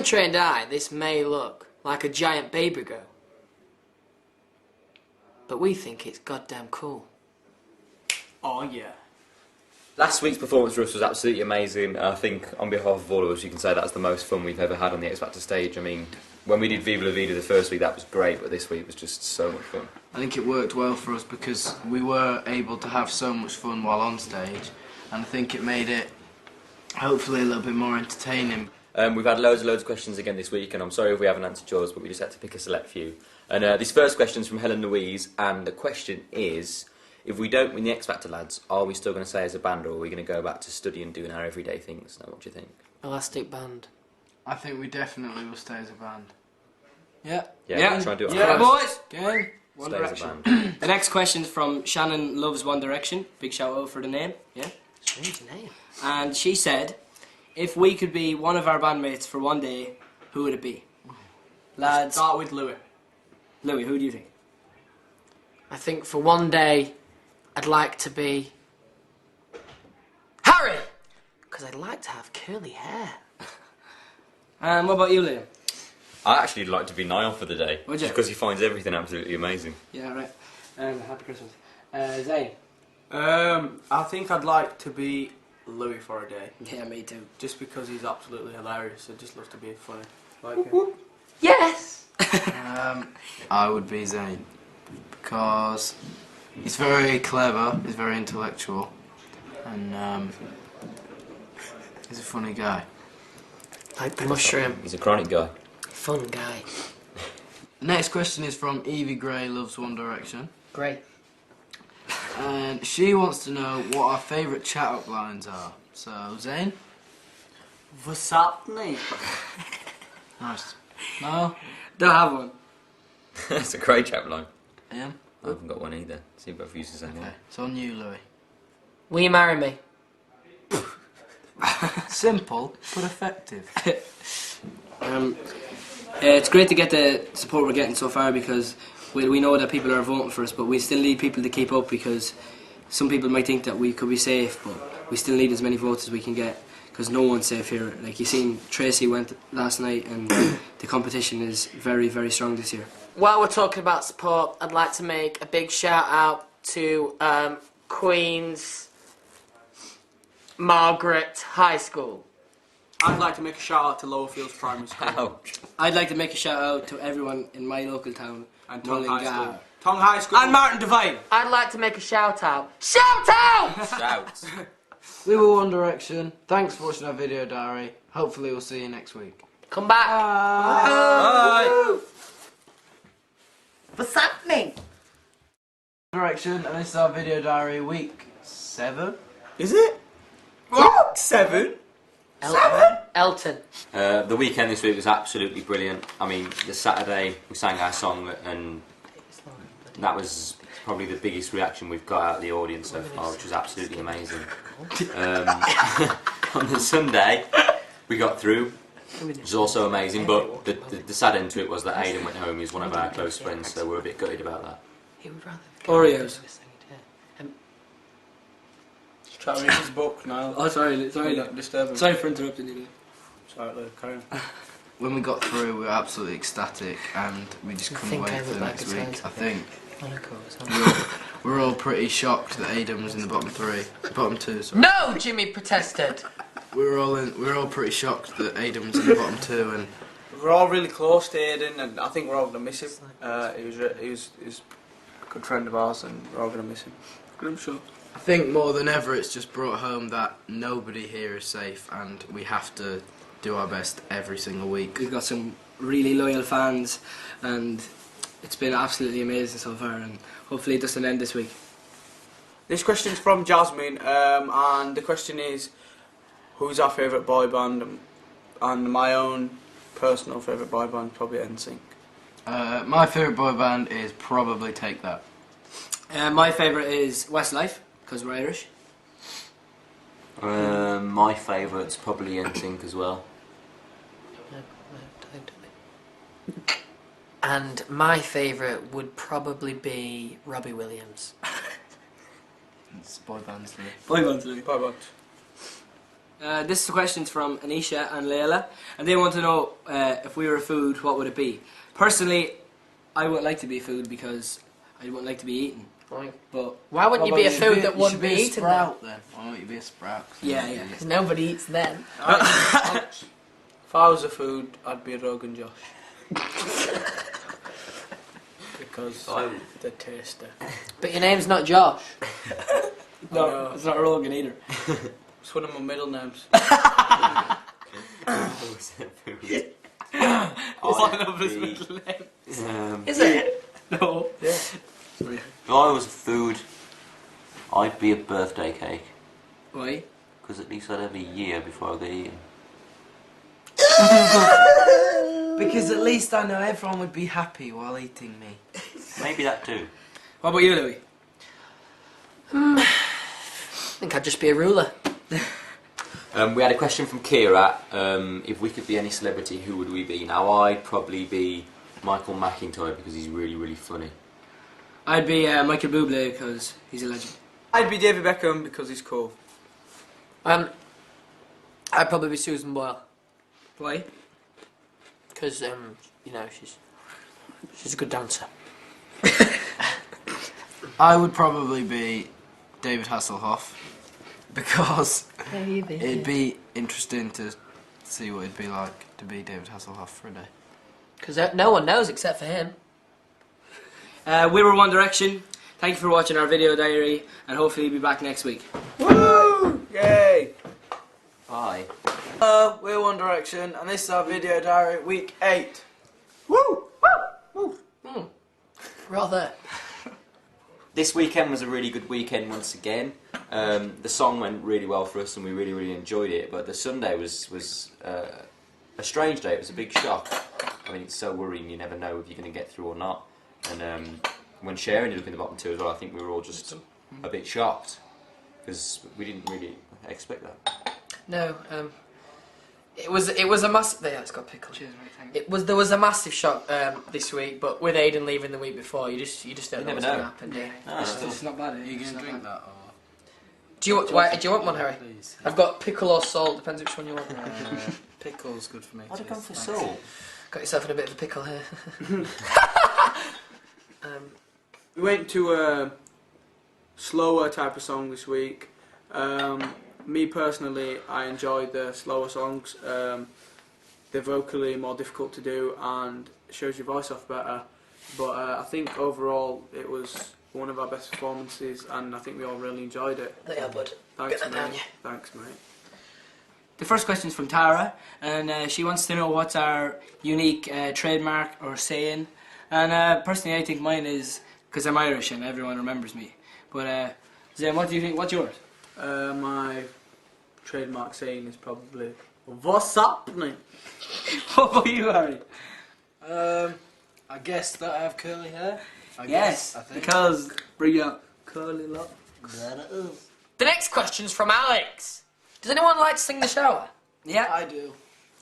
untrained eye, this may look like a giant baby girl. But we think it's goddamn cool. Oh yeah. Last week's performance for us was absolutely amazing. I think on behalf of all of us you can say that's the most fun we've ever had on the X Factor stage. I mean, when we did Viva La Vida the first week that was great, but this week was just so much fun. I think it worked well for us because we were able to have so much fun while on stage, and I think it made it hopefully a little bit more entertaining. We've had loads of questions again this week, and I'm sorry if we haven't answered yours, but we just had to pick a select few. And this first question is from Helen Louise, and the question is, if we don't win the X Factor, lads, are we still going to stay as a band, or are we going to go back to studying and doing our everyday things? Now, what do you think? Elastic band. I think we definitely will stay as a band. Yeah. Yeah. Try and do it. Yeah, boys. Gang. One Direction. As a band. The next question's from Shannon Loves One Direction. Big shout out for the name. Yeah. Strange name. And she said, if we could be one of our bandmates for one day, who would it be? Lads. Start with Louis. Louis, who do you think? I think for one day, I'd like to be Harry, because I'd like to have curly hair. And what about you, Liam? I actually like to be Niall for the day, Would you? just because he finds everything absolutely amazing. Yeah, right. Happy Christmas. Zayn? I think I'd like to be Louis for a day. Yeah, me too. Just because he's absolutely hilarious. I just love to be funny. Like him. Yes! I would be Zayn because he's very clever, he's very intellectual, and he's a funny guy. Like the mushroom. He's a chronic guy. Fun guy. The next question is from Evie Gray Loves One Direction, Great. and she wants to know what our favourite chat-up lines are. So, Zayn? What's happening? Nice. No? Don't have one. That's a great chat line. Ian? I haven't got one either. See if both use the same Okay, one. it's on you, Louis. Will you marry me? Simple, but effective. It's great to get the support we're getting so far because we know that people are voting for us, but we still need people to keep up because some people might think that we could be safe, but we still need as many votes as we can get because no one's safe here. Like you seen, Tracy went last night and the competition is very, very strong this year. While we're talking about support, I'd like to make a big shout out to Queen's Margaret High School. I'd like to make a shout out to Lowerfields Primary School. Ouch. I'd like to make a shout out to everyone in my local town And Tongue High Mullingar. School. Tongue High School. And Martin Devine. I'd like to make a shout out. Shout out! Shout. We were One Direction. Thanks for watching our video diary. Hopefully we'll see you next week. Come back. Bye. What's happening? Direction, and this is our video diary week 7. Is it? What? 7? Elton. The weekend this week was absolutely brilliant. I mean, the Saturday we sang our song and that was probably the biggest reaction we've got out of the audience so far, which was absolutely amazing. On the Sunday we got through, which was also amazing, but the sad end to it was that Aidan went home. He's one of our close friends, so we're a bit gutted about that. He would rather Oreos. Try to read his book now. Oh, sorry, Disturbing. sorry for interrupting you. Sorry, Luke, carry on. When we got through, we were absolutely ecstatic, and we just couldn't think I wait for look the like next a week. scientist. I think Monaco. we were all pretty shocked that Aidan was in the bottom 2. Sorry. No, Jimmy protested. We were all pretty shocked that Aidan was in the bottom 2, and We're all really close to Aidan, and I think we're all going to miss him. He was a good friend of ours, and we're all going to miss him. I'm sure. I think more than ever it's just brought home that nobody here is safe, and we have to do our best every single week. We've got some really loyal fans and it's been absolutely amazing so far and hopefully it doesn't end this week. This question's from Jasmine, and the question is, who's our favourite boy band? And my own personal favourite boy band, probably NSYNC. My favourite boy band is probably Take That. My favourite is Westlife because we're Irish. My favourite's probably NSYNC as well. And my favourite would probably be Robbie Williams. It's boy bands. Boy bands, Louis. Boy band. This is the questions from Anisha and Layla, and they want to know if we were a food, what would it be? Personally, I wouldn't like to be a food because I wouldn't like to be eaten. Right. But Why wouldn't you be a what food that You wouldn't should be be a eaten? sprout then. Why don't you be a sprout? Yeah, yeah. Because nobody eats them. If I was a food, I'd be a Rogan Josh. Because they're tasty. But your name's not Josh. No, it's not Rogan either. It's one of my middle names. One of his middle names. Is it? No. Yeah. If I was food, I'd be a birthday cake. Why? Because at least I'd have a year before I get eaten. Because at least I know everyone would be happy while eating me. Maybe that too. What about you, Louis? I think I'd just be a ruler. We had a question from Kira. If we could be any celebrity, who would we be? Now, I'd probably be Michael McIntyre because he's really, really funny. I'd be Michael Bublé because he's a legend. I'd be David Beckham because he's cool. I'd probably be Susan Boyle. Why? Because, she's a good dancer. I would probably be David Hasselhoff because it'd be interesting to see what it'd be like to be David Hasselhoff for a day. Because no one knows except for him. We were One Direction. Thank you for watching our video diary, and hopefully you'll be back next week. Woo! Yay! Bye. We're One Direction, and this is our video diary, week 8. Woo! Woo! Woo! Rather. This weekend was a really good weekend once again. The song went really well for us and we really, really enjoyed it, but the Sunday was a strange day. It was a big shock. I mean, it's so worrying, you never know if you're going to get through or not. And when Sharon ended up in the bottom 2 as well, I think we were all just a bit shocked because we didn't really expect that. No, it was a massive. Yeah, it's got pickle. Cheers, mate, thank you. There was a massive shock this week, but with Aidan leaving the week before, you just don't You know never what's know. going to happen, do you? No, It's not bad, Are you going to drink that or? Do you want one, Harry? Please. I've got pickle or salt, depends which one you want. Pickle's good for me. I'd have gone for Thanks. salt. Got yourself in a bit of a pickle here. We went to a slower type of song this week. Me personally, I enjoyed the slower songs. They're vocally more difficult to do and shows your voice off better. But I think overall it was one of our best performances, and I think we all really enjoyed it. There you are, bud. Thanks, Get that down, mate. yeah. Thanks, mate. The first question is from Tara, and she wants to know what's our unique trademark or saying. And personally, I think mine is because I'm Irish and everyone remembers me. But Zane, what do you think? What's yours? My trademark saying is probably "What's happening?" What about you, Harry? I guess that I have curly hair. I Yes, guess, I think. because bring up curly locks. That it is. The next question's from Alex. Does anyone like to sing in the shower? Yeah, I do.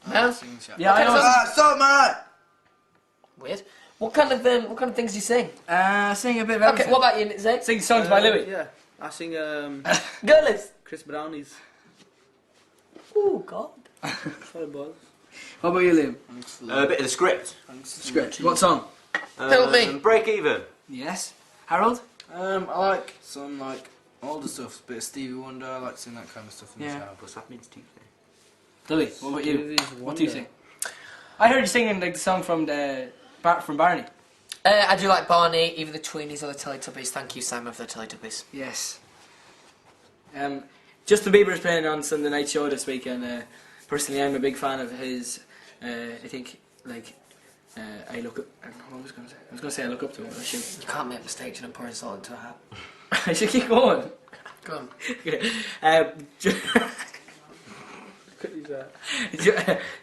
No? yeah, I know. So man. Weird. What kind of things do you sing? Sing a bit of Okay, everything. what about you, Zane? Sing songs by Louis. Yeah, I sing Girlies. Chris Brown's. Oh God. Sorry, boys. What about you, Liam? A bit of the script. Script. What song? Help me. Break even. Yes. Harold? I like some like older stuff, bit of Stevie Wonder. I like to sing that kind of stuff in Yeah. the shower. What's happening to Tuesday? Louis, what about you? Stevie's What do you Wonder. sing? I heard you singing like the song from from Barney. I do like Barney, either the Tweenies or the Teletubbies. Thank you, Simon, for the Teletubbies. Yes. Justin Bieber is playing on Sunday Night Show this week, and personally, I'm a big fan of his. I think like I look up. What was I going to say? I was going to say I look up to him. But I should. You can't make mistakes and I'm pouring salt into a hat. I should keep going. Go on.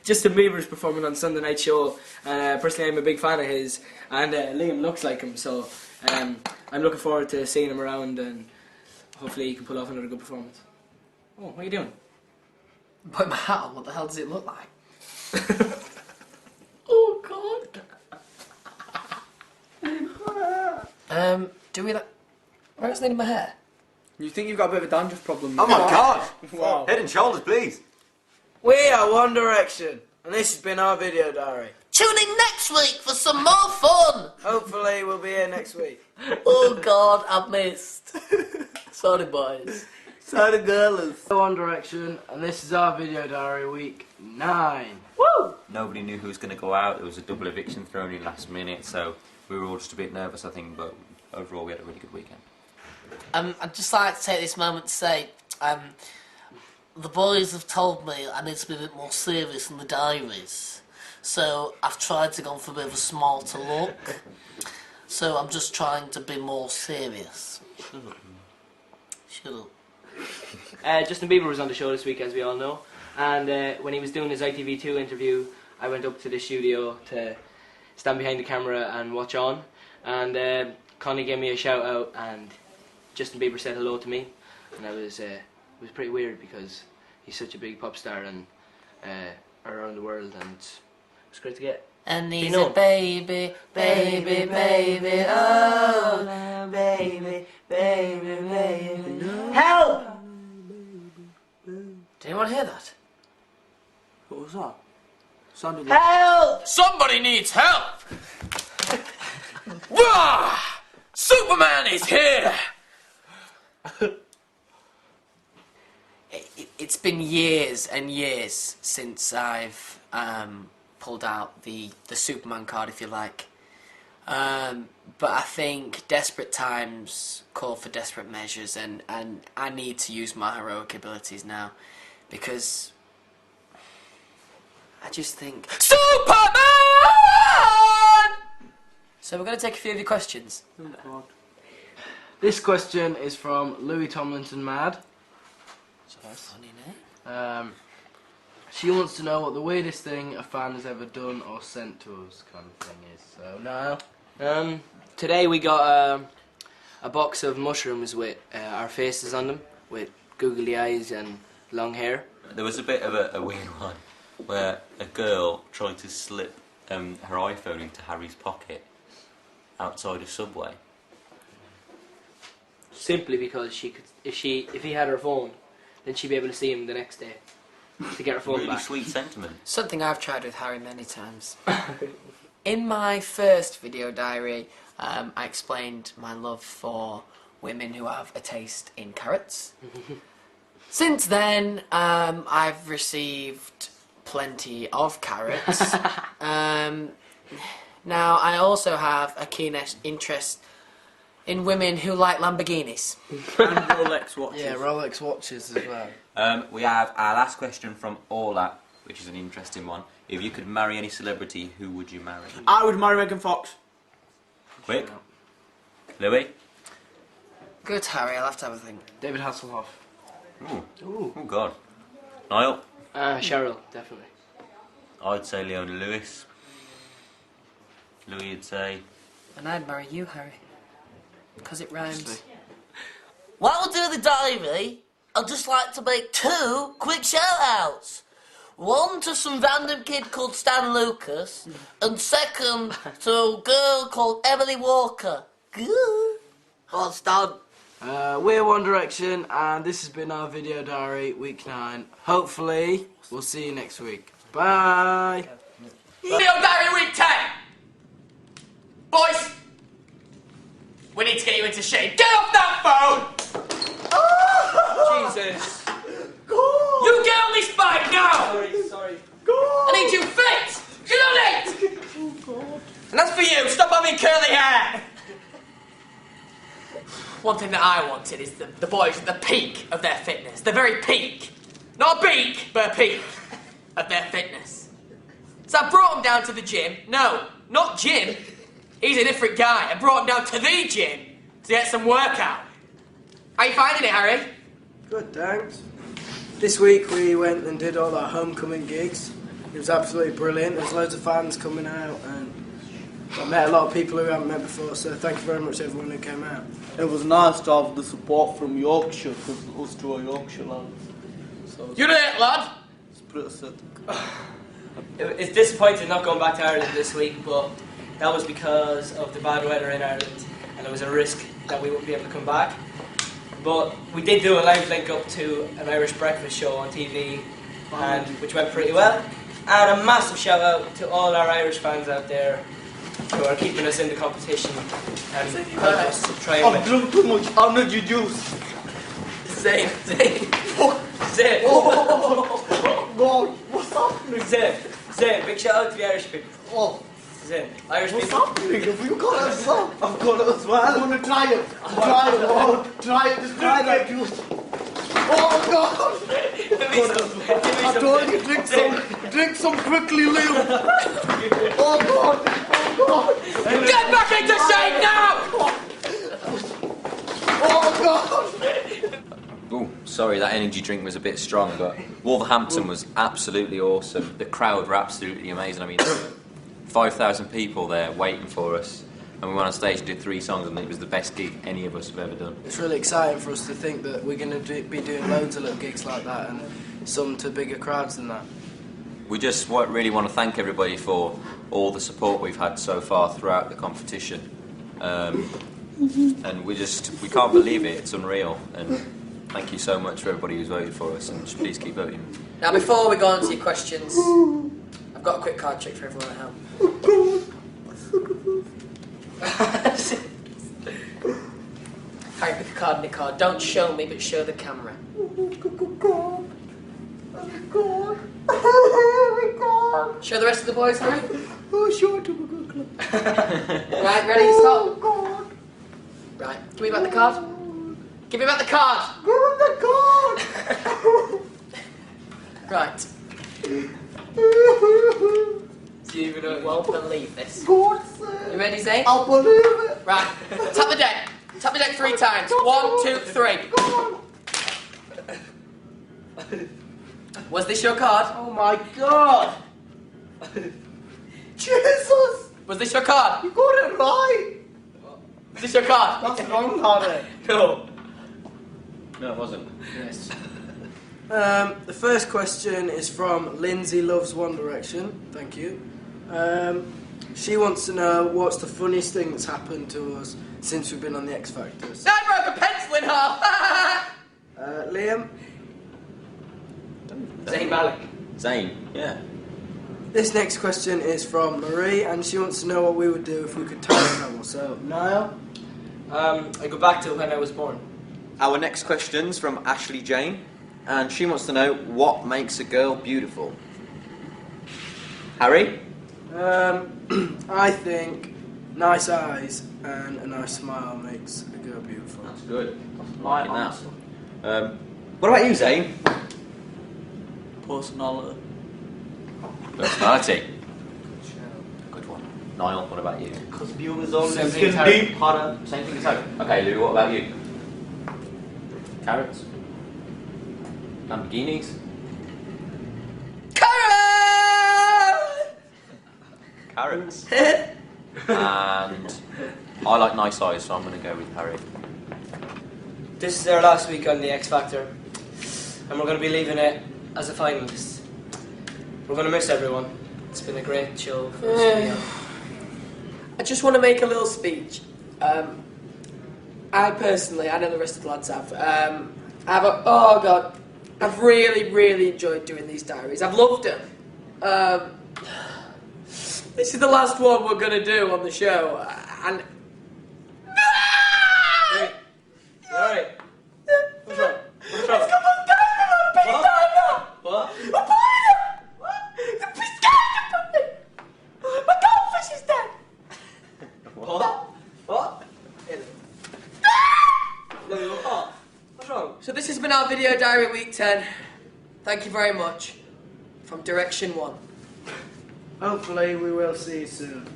Justin Bieber is performing on Sunday Night Show, and personally, I'm a big fan of his. And Liam looks like him, so I'm looking forward to seeing him around, and hopefully, he can pull off another good performance. Oh, what are you doing? Put my hat on. What the hell does it look like? Oh God. Do we like? Where's the end of my hair? You think you've got a bit of a dandruff problem? Oh my God! Wow. Head and shoulders, please. We are One Direction, and this has been our video diary. Tune in next week for some more fun. Hopefully we'll be here next week. Oh God, I've missed. Sorry, boys. Sorry, girls. One Direction, and this is our video diary week 9. Woo! Nobody knew who was going to go out. There was a double eviction thrown in last minute, so we were all just a bit nervous, I think, but overall we had a really good weekend. I'd just like to take this moment to say, the boys have told me I need to be a bit more serious in the diaries. So I've tried to go for a bit of a smarter look. So I'm just trying to be more serious. Shut up. Justin Bieber was on the show this week, as we all know, and when he was doing his ITV2 interview, I went up to the studio to stand behind the camera and watch on, and Connie gave me a shout out, and Justin Bieber said hello to me, and it was pretty weird because he's such a big pop star and around the world, and it was great to get. And he's know. a baby, baby, baby, oh, baby, baby, baby. Help! Did anyone hear that? What was that? Sounded like... Help! Somebody needs help! Wah! Superman is here! It's been years and years since I've pulled out the Superman card, if you like. But I think desperate times call for desperate measures, and I need to use my heroic abilities now, because I just think... Superman! So we're going to take a few of your questions. Oh, God. This question is from Louis Tomlinson Mad. Funny name. She wants to know what the weirdest thing a fan has ever done or sent to us, kind of thing is. So, Niall? Today we got a box of mushrooms with our faces on them, with googly eyes and long hair. There was a bit of a weird one where a girl tried to slip her iPhone into Harry's pocket outside a Subway. Simply because she could, if he had her phone, then she'd be able to see him the next day to get her phone Really back. sweet sentiment. Something I've tried with Harry many times. In my first video diary, I explained my love for women who have a taste in carrots. Since then, I've received plenty of carrots. Now, I also have a keen interest in women who like Lamborghinis. And Rolex watches. Yeah, Rolex watches as well. We have our last question from Ola, which is an interesting one. If you could marry any celebrity, who would you marry? I would marry Megan Fox. Quick. Louis? Good, Harry, I'll have to have a think. David Hasselhoff. Ooh. Oh, God. Niall? Cheryl, definitely. I'd say Leona Lewis. Louis would say... And I'd marry you, Harry. Because it rhymes. While we're doing the diary, I'd just like to make 2 quick shout-outs. One to some random kid called Stan Lucas, and second to a girl called Emily Walker. Oh, Stan. We're One Direction, and this has been our video diary, week 9. Hopefully, we'll see you next week. Bye! Video Diary Week 10! Boys! We need to get you into shape. Get off that phone! Jesus. You get on this bike now! Sorry. I need you fit! Get on it! And that's for you, stop having curly hair! One thing that I wanted is the boys at the peak of their fitness. The very peak. Not a beak, but a peak of their fitness. So I brought them down to the gym. No, not Jim. He's a different guy. I brought him down to the gym to get some workout. How you finding it, Harry? Good, thanks. This week we went and did all our homecoming gigs. It was absolutely brilliant. There's loads of fans coming out, and I met a lot of people who I haven't met before, so thank you very much to everyone who came out. It was nice to have the support from Yorkshire, because us two are Yorkshire lads. So You did it, lad. it's pretty sad. It's disappointing not going back to Ireland this week, but that was because of the bad weather in Ireland, and there was a risk that we wouldn't be able to come back. But we did do a live link up to an Irish breakfast show on TV and which went pretty well. And a massive shout out to all our Irish fans out there who are keeping us in the competition and help us try and win. drunk too much energy juice. Zayn. God, what's happening? Zayn, big shout out to the Irish people. Oh, Zayn, Irish what's people. happening? Have you got it as well? I've got it as well. I'm gonna try it. Try it. Oh, try it. Just try that juice. Oh God! I told you drink some quickly, Leo. Oh God! Oh God! Get back into shape now! Oh God! Oh, sorry, that energy drink was a bit strong, but Wolverhampton was absolutely awesome. The crowd were absolutely amazing. I mean, 5,000 people there waiting for us. And we went on stage and did 3 songs, and it was the best gig any of us have ever done. It's really exciting for us to think that we're going to be doing loads of little gigs like that, and some to bigger crowds than that. We just really want to thank everybody for all the support we've had so far throughout the competition. And we can't believe it, it's unreal. And thank you so much for everybody who's voted for us, and just please keep voting. Now, before we go on to your questions, I've got a quick card trick for everyone at home. Harry, pick a card, Nick card. Don't show me, but show the camera. Show the rest of the boys, Harry. Oh, sure, to a good club. Right, ready, stop. Right, give me back the card. Give me back the card. Give him the card. Right. Do you even won't believe this? God's sake. You ready, Zane? I'll believe it. Right. Tap the deck. Tap the deck 3 times. 1, 2, 3. Was this your card? Oh my God. Jesus. Was this your card? You got it right. Was this your card? That's wrong, Harry. No. No, it wasn't. Yes. The first question is from Lindsay Loves One Direction. Thank you. She wants to know what's the funniest thing that's happened to us since we've been on the X Factors. I broke a pencil in half. Liam, Zayn Malik. Zayn, yeah. this next question is from Marie, and she wants to know what we would do if we could time travel. So, Niall? I go back to when I was born. Our next question's from Ashley Jane, and she wants to know what makes a girl beautiful. Harry? I think nice eyes and a nice smile makes a girl beautiful. That's good. Liking that. What about you, Zayn? Personality. Personality. Good one. Niall, what about you? Because Mew is always Same thing as skin Harry. deep, hotter. Same thing as Harry. Okay, Lou, what about you? Carrots? Lamborghinis? Carrots. And I like nice eyes, so I'm going to go with Harry. This is our last week on the X Factor, and we're going to be leaving it as a finalist. We're going to miss everyone. It's been a great show for us to be on. I just want to make a little speech. I personally, I know the rest of the lads have, I've really, really enjoyed doing these diaries. I've loved them. This is the last one we're going to do on the show, and... Hey, you alright? What's wrong? What's wrong? It's got my diamond on, big diamond! What? A diamond! The biscuit! My goldfish is dead! What? What? Lily, what? What's wrong? So this has been our video diary week 10. Thank you very much. From Direction 1. Hopefully we will see you soon.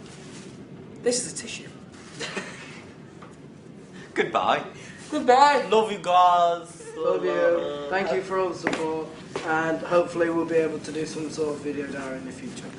This is a tissue. Goodbye. Goodbye. Love you guys. Love you. Thank you for all the support, and hopefully we'll be able to do some sort of video diary in the future.